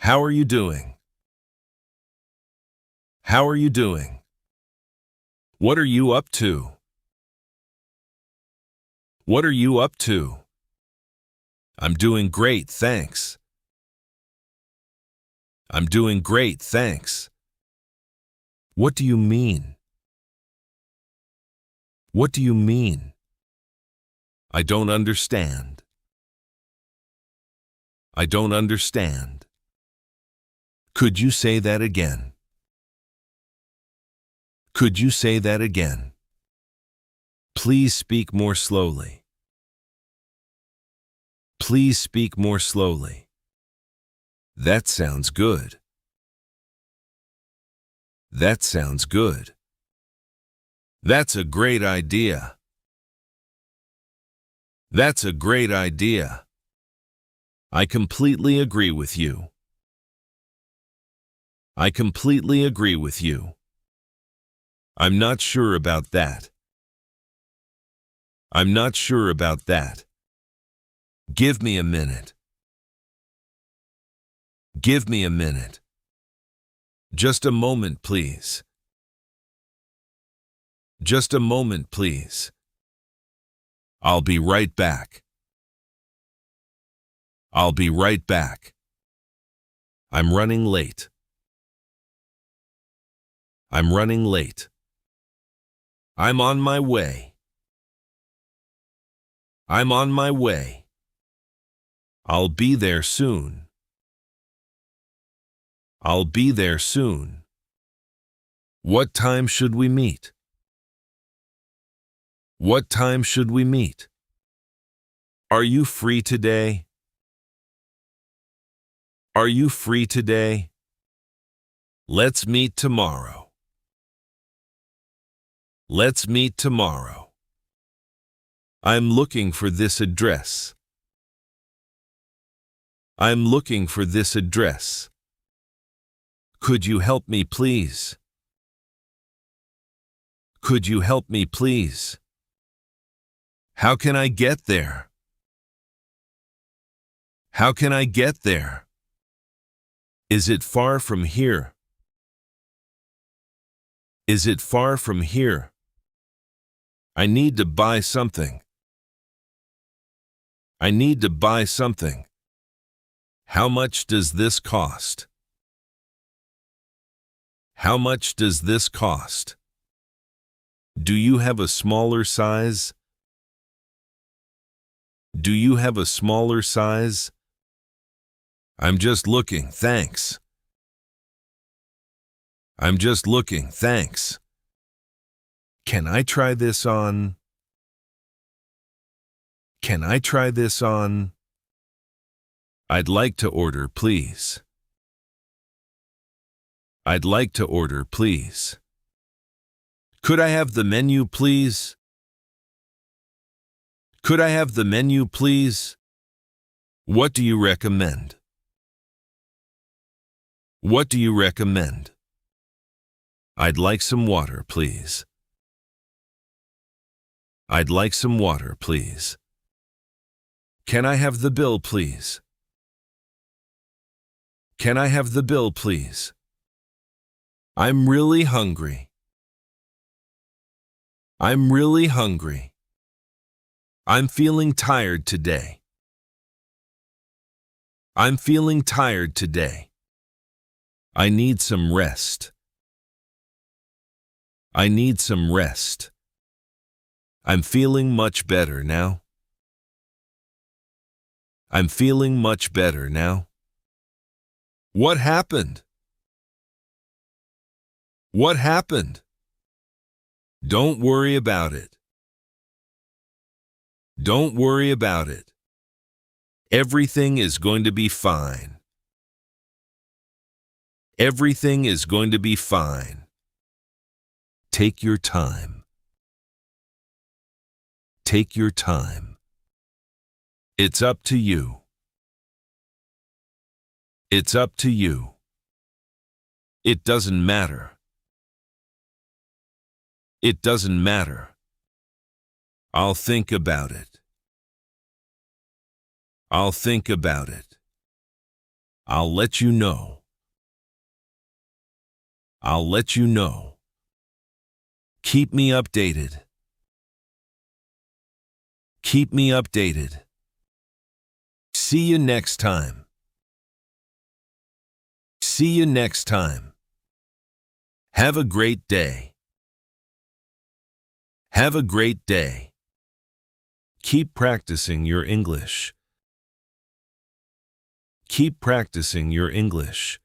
How are you doing? How are you doing? What are you up to? What are you up to? I'm doing great, thanks. I'm doing great, thanks. What do you mean? What do you mean? I don't understand. I don't understand. Could you say that again? Could you say that again? Please speak more slowly. Please speak more slowly. That sounds good. That sounds good. That's a great idea. That's a great idea. I completely agree with you. I completely agree with you. I'm not sure about that. I'm not sure about that. Give me a minute. Give me a minute. Just a moment, please. Just a moment, please. I'll be right back. I'll be right back. I'm running late. I'm running late. I'm on my way. I'm on my way. I'll be there soon. I'll be there soon. What time should we meet? What time should we meet? Are you free today? Are you free today? Let's meet tomorrow. Let's meet tomorrow. I'm looking for this address. I'm looking for this address. Could you help me, please? Could you help me, please? How can I get there? How can I get there? Is it far from here? Is it far from here? I need to buy something. I need to buy something. How much does this cost? How much does this cost? Do you have a smaller size? Do you have a smaller size? I'm just looking, thanks. I'm just looking, thanks. Can I try this on? Can I try this on? I'd like to order, please. I'd like to order, please. Could I have the menu, please? Could I have the menu, please? What do you recommend? What do you recommend? I'd like some water, please. I'd like some water, please. Can I have the bill, please? Can I have the bill, please? I'm really hungry. I'm really hungry. I'm feeling tired today. I'm feeling tired today. I need some rest. I need some rest. I'm feeling much better now. I'm feeling much better now. What happened? What happened? Don't worry about it. Don't worry about it. Everything is going to be fine. Everything is going to be fine. Take your time. Take your time. It's up to you. It's up to you. It doesn't matter. It doesn't matter. I'll think about it. I'll think about it. I'll let you know. I'll let you know. Keep me updated. Keep me updated. See you next time. See you next time. Have a great day. Have a great day. Keep practicing your English. Keep practicing your English.